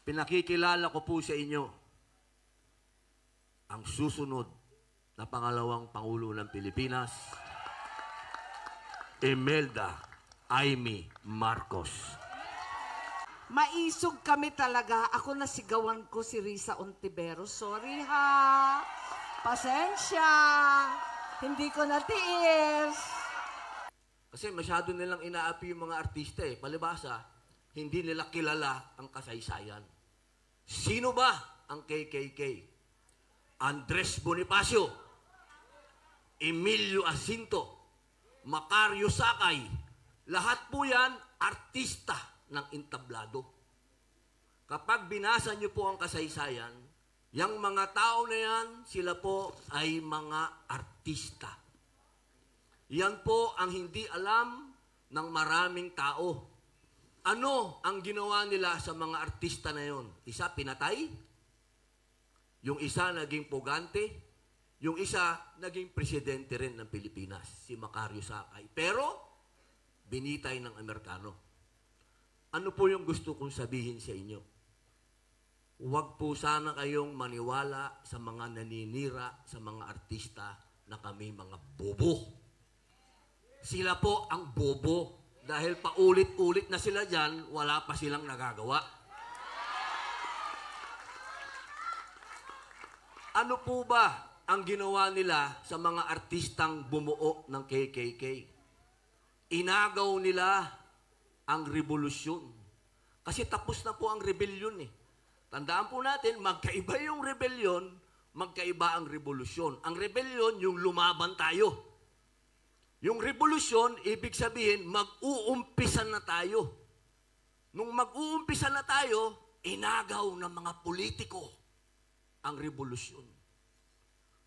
pinakikilala ko po sa inyo ang susunod na pangalawang Pangulo ng Pilipinas, Imelda Aimee Marcos. Maisog kami talaga. Ako nasigawan ko si Risa Ontiveros. Sorry ha. Pasensya. Hindi ko natiis. Kasi masyado nilang inaapi yung mga artista eh. Palibasa, hindi nila kilala ang kasaysayan. Sino ba ang KKK? Andres Bonifacio, Emilio Jacinto, Macario Sakay, lahat po yan artista ng entablado. Kapag binasa niyo po ang kasaysayan, yung mga tao na yan, sila po ay mga artista. Yan po ang hindi alam ng maraming tao. Ano ang ginawa nila sa mga artista na yon? Isa, pinatay. Yung isa, naging pugante. Yung isa, naging presidente rin ng Pilipinas, si Macario Sakay. Pero, binitay ng Amerikano. Ano po yung gusto kong sabihin sa inyo? Huwag po sana kayong maniwala sa mga naninira sa mga artista na kami mga bobo. Sila po ang bobo dahil paulit-ulit na sila dyan, wala pa silang nagagawa. Ano po ba ang ginawa nila sa mga artistang bumuo ng KKK? Inagaw nila ang revolusyon. Kasi tapos na po ang rebellion eh. Tandaan po natin, magkaiba yung rebellion, magkaiba ang revolusyon. Ang rebellion, yung lumaban tayo. Yung revolusyon, ibig sabihin, mag-uumpisa na tayo. Nung mag-uumpisa na tayo, inagaw ng mga politiko ang revolusyon.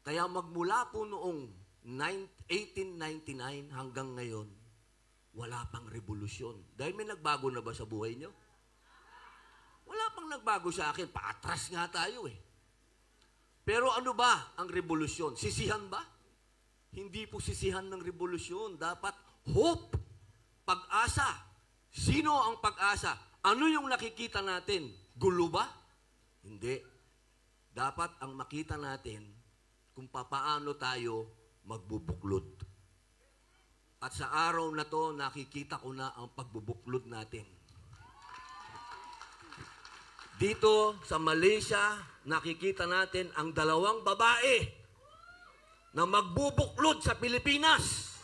Kaya magmula po noong 1899 hanggang ngayon, wala pang revolusyon. Dahil may nagbago na ba sa buhay nyo? Wala pang nagbago sa akin. Paatras nga tayo eh. Pero ano ba ang revolusyon? Sisihan ba? Hindi po sisihan ng revolusyon. Dapat hope, pag-asa. Sino ang pag-asa? Ano yung nakikita natin? Gulo ba? Hindi. Dapat ang makita natin kung papaano tayo magbubuklod. At sa araw na to, nakikita ko na ang pagbubuklod natin. Dito sa Malaysia, nakikita natin ang dalawang babae na magbubuklod sa Pilipinas.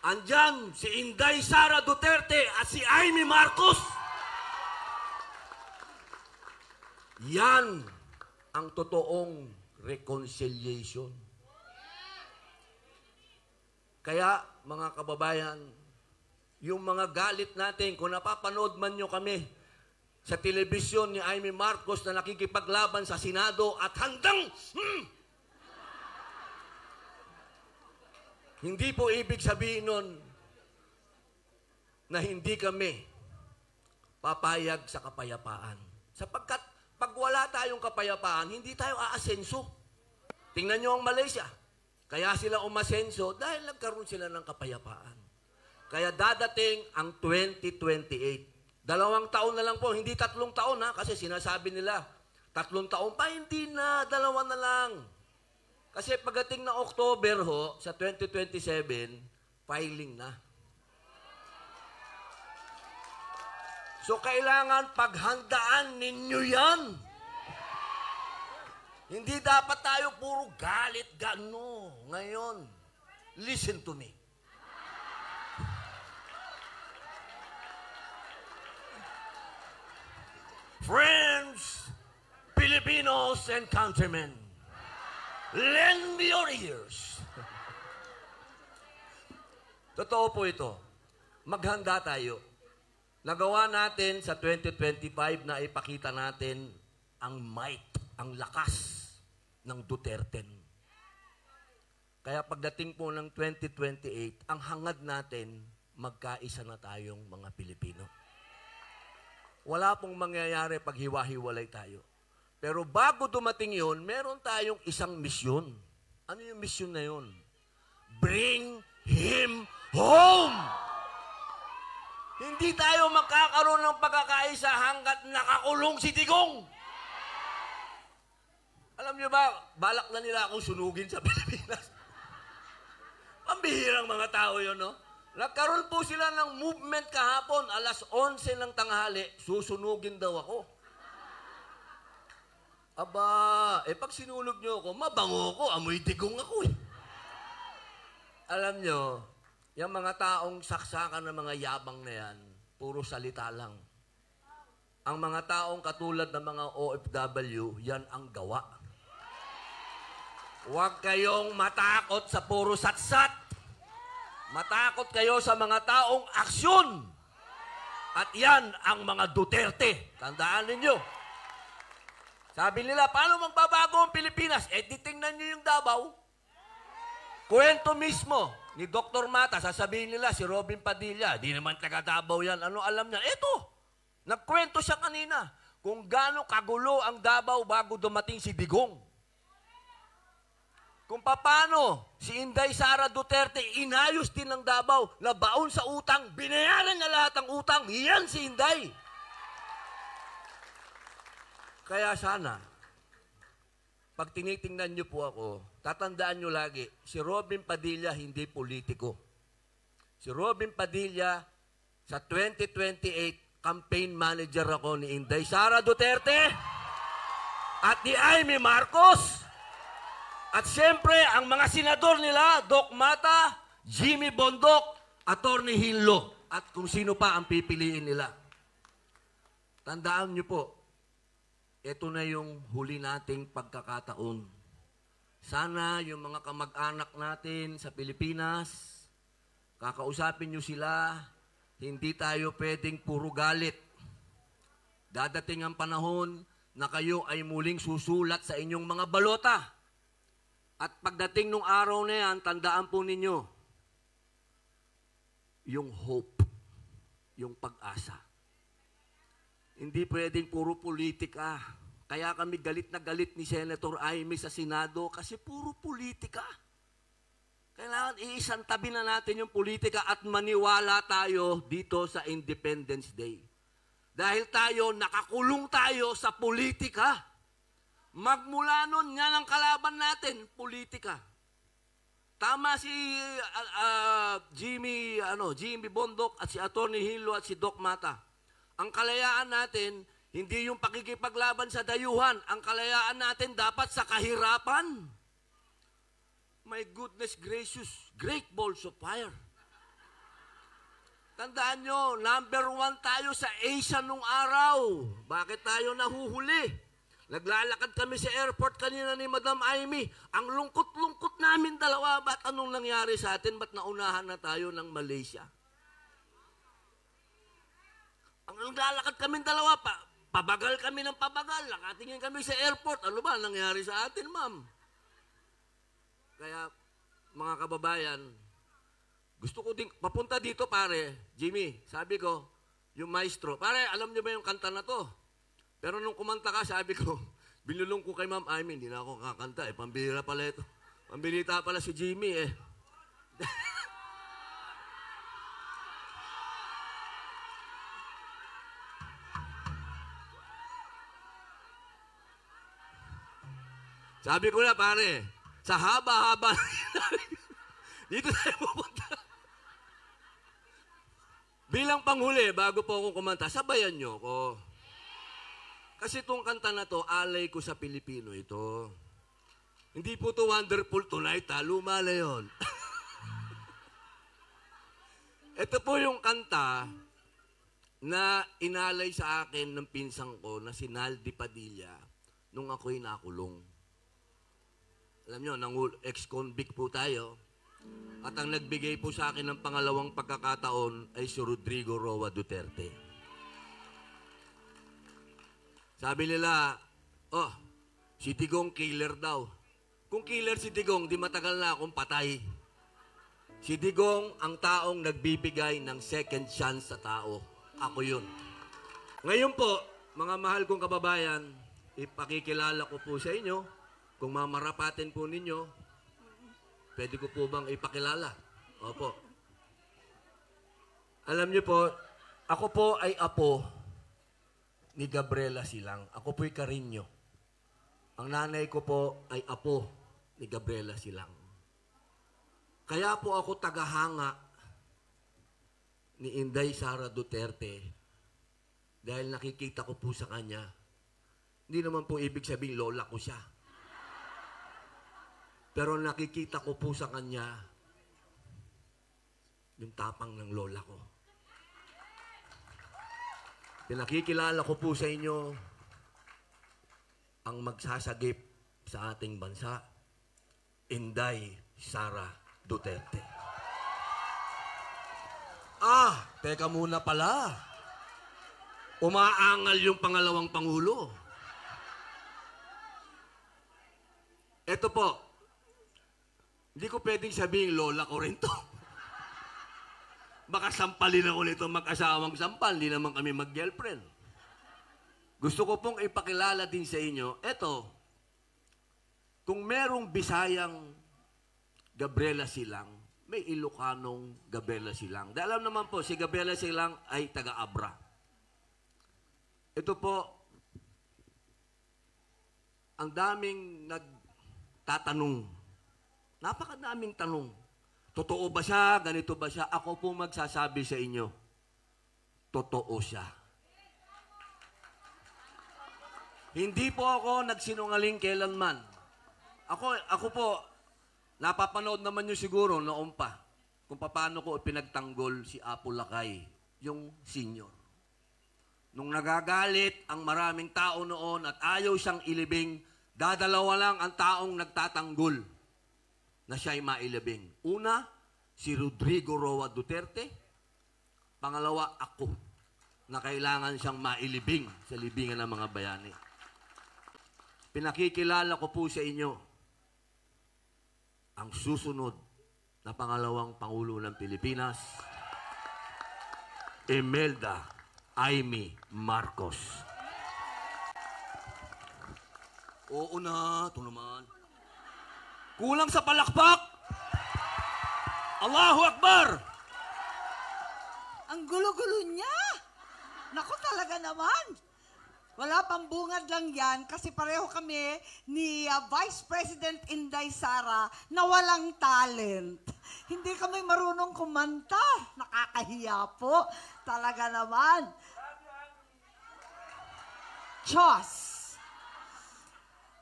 Andyan si Inday Sara Duterte at si Aimee Marcos. Yan ang totoong reconciliation. Kaya, mga kababayan, yung mga galit natin, kung napapanood man nyo kami sa telebisyon ni Aimee Marcos na nakikipaglaban sa Senado at handang hindi po ibig sabihin nun na hindi kami papayag sa kapayapaan. Sapagkat pag wala tayong kapayapaan, hindi tayo aasenso. Tingnan nyo ang Malaysia. Kaya sila umasenso dahil nagkaroon sila ng kapayapaan. Kaya dadating ang 2028. 2 taon na lang po, hindi 3 taon ha, kasi sinasabi nila, 3 taon pa, hindi na, 2 na lang. Kasi pagdating na October ho, sa 2027, filing na. So kailangan paghandaan ninyo yan. Hindi dapat tayo puro galit, gano. Ngayon, listen to me. Friends, Filipinos and countrymen, lend me your ears. Totoo po ito. Maghanda tayo. Nagawa natin sa 2025 na ipakita natin ang might, ang lakas ng Duterte. Kaya pagdating po ng 2028, ang hangad natin, magkaisa na tayong mga Pilipino. Wala pong mangyayari pag hiwa-hiwalay tayo. Pero bago dumating yun, meron tayong isang misyon. Ano yung misyon na yun? Bring him home! Hindi tayo magkakaroon ng pagkakaisa isa hanggat nakakulong si Digong. Alam niyo ba, balak na nila akong sunugin sa Pilipinas. Pambihirang mga tao yun, no? Nagkaroon po sila ng movement kahapon, alas 11 ng tanghali, susunugin daw ako. Aba, pag sinulog niyo ako, mabango ko, amoy digong ako eh. Alam niyo, yung mga taong saksakan ng mga yabang na yan, puro salita lang. Ang mga taong katulad ng mga OFW, yan ang gawa. Huwag kayong matakot sa puro satsat. Matakot kayo sa mga taong aksyon. At yan ang mga Duterte. Tandaan ninyo. Sabi nila, paano magbabago ang Pilipinas? Titingnan nyo yung Davao. Kwento mismo ni Dr. Mata, sasabihin nila si Robin Padilla, di naman taga Davao yan. Ano alam niya? Eto, nagkwento siya kanina kung gaano kagulo ang Davao bago dumating si Digong. Kung paano si Inday Sara Duterte inayos din ng Davao na baon sa utang, binayaran niya lahat ng utang. Yan si Inday. Kaya sana, pag tinitingnan niyo po ako, tatandaan niyo lagi, si Robin Padilla hindi politiko. Si Robin Padilla, sa 2028, campaign manager ako ni Inday Sara Duterte at ni Amy Marcos. At siyempre, ang mga senador nila, Doc Mata, Jimmy Bondok, Atty. Hinlo, at kung sino pa ang pipiliin nila. Tandaan niyo po, ito na yung huli nating pagkakataon. Sana yung mga kamag-anak natin sa Pilipinas, kakausapin nyo sila, hindi tayo pwedeng puro galit. Dadating ang panahon na kayo ay muling susulat sa inyong mga balota. At pagdating ng araw na yan, tandaan po ninyo, yung hope, yung pag-asa. Hindi pwedeng puro politika. Kaya kami galit na galit ni Senator Amy sa Senado kasi puro politika. Kailangan iisang tabi na natin yung politika at maniwala tayo dito sa Independence Day. Dahil tayo, nakakulong tayo sa politika. Magmula nun, yan ang kalaban natin, politika. Tama si Jimmy Bondok at si Atty. Hinlo at si Doc Mata. Ang kalayaan natin, hindi yung pakikipaglaban sa dayuhan. Ang kalayaan natin dapat sa kahirapan. My goodness gracious, great balls of fire. Tandaan nyo, #1 tayo sa Asia nung araw. Bakit tayo nahuhuli? Naglalakad kami sa airport kanina ni Madam Amy. Ang lungkot-lungkot namin dalawa. Ba't anong nangyari sa atin? Ba't naunahan na tayo ng Malaysia? Ang naglalakad kami dalawa, pabagal kami ng pabagal. Nakatingin kami sa airport. Ano ba nangyari sa atin, ma'am? Kaya, mga kababayan, gusto ko din, papunta dito, pare, Jimmy, sabi ko, yung maestro, pare, alam niyo ba yung kanta na to? Pero nung kumanta ka, sabi ko, binulong ko kay Ma'am Amy, hindi na ako kakanta, pambihira pala ito. Pambilita pala si Jimmy, Sabi ko na, pare, sa haba-haba, dito tayo pupunta. Bilang panghuli, bago po akong kumanta, sabayan nyo ako. Kasi itong kanta na to, alay ko sa Pilipino ito. Hindi po to Wonderful Tonight, luma na yun. Ito po yung kanta na inalay sa akin ng pinsang ko na si Naldi Padilla nung ako'y nakulong. Alam nyo, ex-convict po tayo. At ang nagbigay po sa akin ng pangalawang pagkakataon ay si Rodrigo Roa Duterte. Sabi nila, si Digong killer daw. Kung killer si Digong, di matagal na akong patay. Si Digong ang taong nagbibigay ng second chance sa tao. Ako yun. Ngayon po, mga mahal kong kababayan, ipakikilala ko po sa inyo. Kung mamarapatin po ninyo, pwede ko po bang ipakilala? Opo. Alam niyo po, ako po ay apo ni Gabriela Silang. Ako po'y Karinyo. Ang nanay ko po ay apo ni Gabriela Silang. Kaya po ako tagahanga ni Inday Sara Duterte dahil nakikita ko po sa kanya. Hindi naman po ibig sabihin lola ko siya. Pero nakikita ko po sa kanya yung tapang ng lola ko. Pinakikilala ko po sa inyo ang magsasagip sa ating bansa, Inday Sara Duterte. Teka muna pala. Umaangal yung pangalawang Pangulo. Ito po, hindi ko pwedeng sabihin lola ko rin to. Baka sampalin ako nito mag-asawang sampal, hindi naman kami mag-girlfriend. Gusto ko pong ipakilala din sa inyo, eto, kung merong Bisayang Gabriela Silang, may Ilocanong Gabriela Silang. Dahil alam naman po, si Gabriela Silang ay taga-Abra. Ito po, ang daming nagtatanong. Napakadaming tanong. Totoo ba siya? Ganito ba siya? Ako po magsasabi sa inyo, totoo siya. Hindi po ako nagsinungaling kailanman. Ako po, napapanood naman nyo siguro noon pa kung paano ko pinagtanggol si Apo Lakay, yung senior. Nung nagagalit ang maraming tao noon at ayaw siyang ilibing, dadalawa lang ang taong nagtatanggol na siya'y mailibing. Una, si Rodrigo Roa Duterte. Pangalawa, ako, na kailangan siyang mailibing sa libingan ng mga bayani. Pinakikilala ko po sa inyo ang susunod na pangalawang Pangulo ng Pilipinas, Imelda Amy Marcos. Oo na, ito naman. Kulang sa palakpak. Allahu Akbar! Ang gulo-gulo niya. Naku talaga naman. Wala pang bungad lang yan kasi pareho kami ni Vice President Inday Sara na walang talent. Hindi kami marunong kumanta. Nakakahiya po. Talaga naman. Diyos!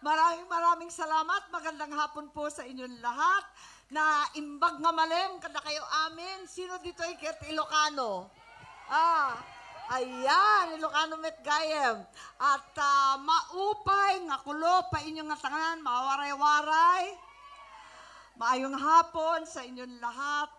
Maraming salamat. Magandang hapon po sa inyong lahat. Na imbag nga malem, kada kayo amin. Sino dito ay ket Ilocano? Ayan, Ilocano met gayem. At maupay, nga kulo, pa inyong nga tanganan, mawaray-waray. Maayong hapon sa inyong lahat.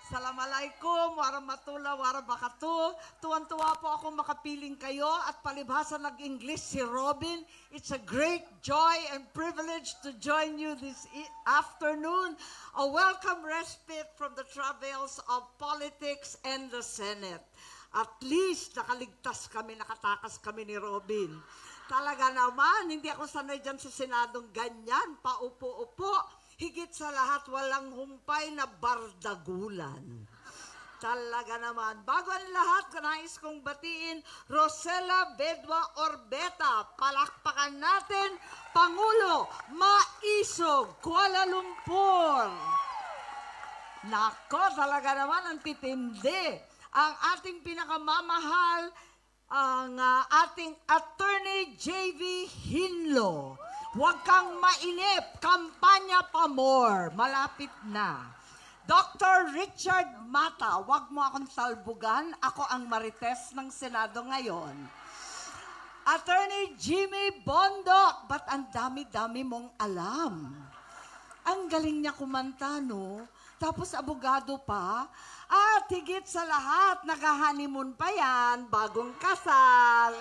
Assalamualaikum, warahmatullah, wabarakatuh. Tuwan-tuwa po ako makapiling kayo at palibhasa nag-English si Robin. It's a great joy and privilege to join you this afternoon. A welcome respite from the travails of politics and the Senate. At least nakaligtas kami, nakatakas kami ni Robin. Talaga naman, hindi ako sanay dyan sa Senadong ganyan, paupo-upo. Higit sa lahat, walang humpay na bardagulan. Talaga naman. Bago ang lahat, nais kong batiin, Rosella Bedwa Orbeta. Palakpakan natin, Pangulo Maisog, Kuala Lumpur. Nako, talaga naman ang titindi. Ang ating pinakamamahal, ang ating Attorney J.V. Hinlo. Huwag kang mainip, kampanya pa more, malapit na. Dr. Richard Mata, huwag mo akong salbugan, ako ang Marites ng Senado ngayon. Attorney Jimmy Bondok, ba't ang dami-dami mong alam? Ang galing niya kumanta, no? Tapos abogado pa. At higit sa lahat, nag-honeymoon pa yan, bagong kasal.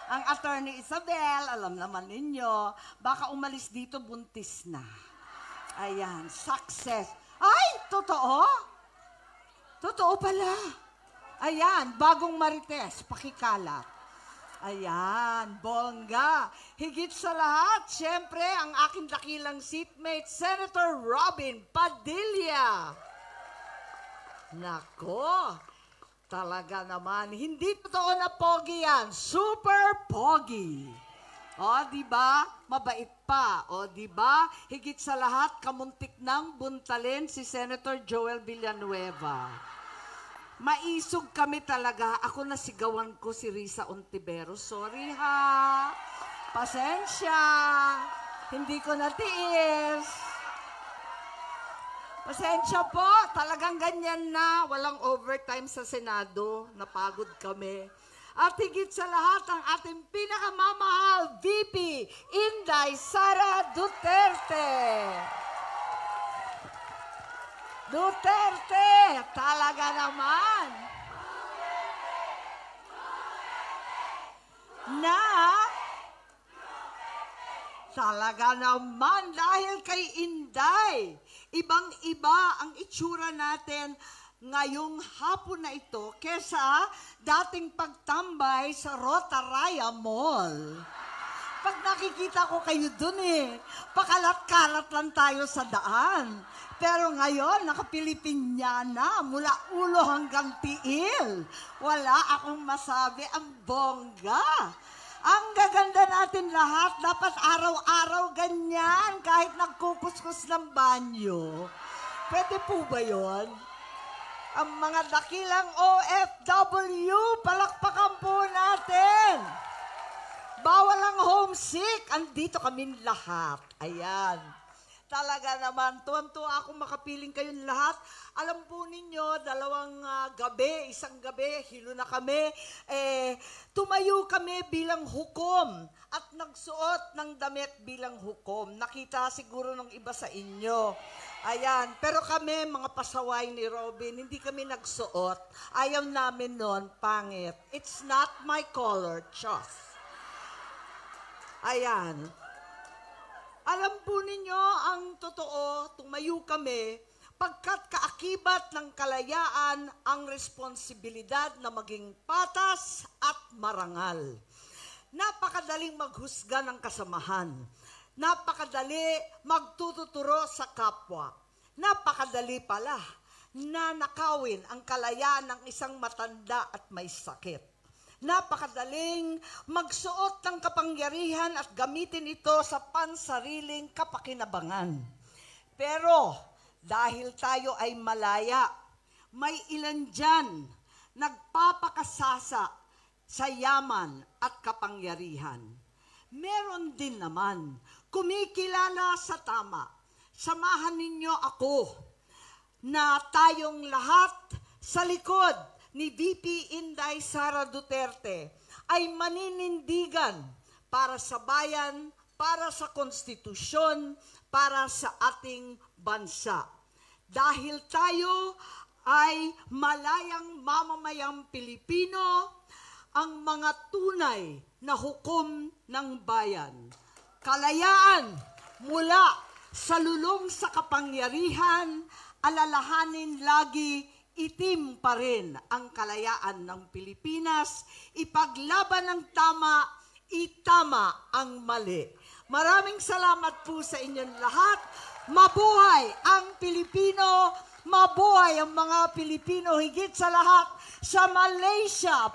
Ang Attorney Isabel, alam naman ninyo, baka umalis dito buntis na. Ayan, success. Ay, totoo? Totoo pala. Ayan, bagong Marites, pakikalat. Ayan, bongga. Higit sa lahat, siyempre, ang aking dakilang seatmate, Senator Robin Padilla. Nako, Talaga naman, hindi totoo na pogi yan. Super pogi. O, di ba? Mabait pa. O, di ba? Higit sa lahat, kamuntik nang buntalin si Senator Joel Villanueva. Maisog kami talaga. Ako nasigawan ko si Risa Ontiveros. Sorry ha. Pasensya. Hindi ko natiis. Pasensya po, talagang ganyan na. Walang overtime sa Senado. Napagod kami. At higit sa lahat, ang ating pinakamamahal VP, Inday Sara Duterte. Duterte, talaga naman. Na, talaga naman dahil kay Inday. Ibang-iba ang itsura natin ngayong hapon na ito kesa dating pagtambay sa Rotaraya Mall. Pag nakikita ko kayo dun pakalat-kalat lang tayo sa daan. Pero ngayon, nakapilipinyana mula ulo hanggang tiil. Wala akong masabi, ang bongga. Ang gaganda natin lahat, dapat araw-araw ganyan, kahit nagkukuskus ng banyo. Pwede po ba yun? Ang mga dakilang OFW, palakpakan po natin. Bawal ang homesick, andito kaming lahat. Ayan. Talaga naman, tuwan-tuwa akong makapiling kayong lahat. Alam po ninyo, isang gabi, hilo na kami, tumayo kami bilang hukom at nagsuot ng damit bilang hukom. Nakita siguro ng iba sa inyo. Ayan, pero kami, mga pasaway ni Robin, hindi kami nagsuot. Ayaw namin nun, pangit. It's not my color, chos. Ayan. Alam po ninyo, ang totoo, tumayo kami, pagkat kaakibat ng kalayaan ang responsibilidad na maging patas at marangal. Napakadaling maghusga ng kasamahan. Napakadali magtututuro sa kapwa. Napakadali pala na nakawin ang kalayaan ng isang matanda at may sakit. Napakadaling magsuot ng kapangyarihan at gamitin ito sa pansariling kapakinabangan. Pero dahil tayo ay malaya, may ilan dyan nagpapakasasa sa yaman at kapangyarihan. Meron din naman kumikilala sa tama. Samahan ninyo ako na tayong lahat sa likod ni VP Inday Sara Duterte ay maninindigan para sa bayan, para sa konstitusyon, para sa ating bansa. Dahil tayo ay malayang mamamayang Pilipino, ang mga tunay na hukom ng bayan. Kalayaan mula sa lulong sa kapangyarihan, alalahanin lagi itim pa rin ang kalayaan ng Pilipinas, ipaglaban ng tama, itama ang mali. Maraming salamat po sa inyong lahat. Mabuhay ang Pilipino, mabuhay ang mga Pilipino, higit sa lahat sa Malaysia.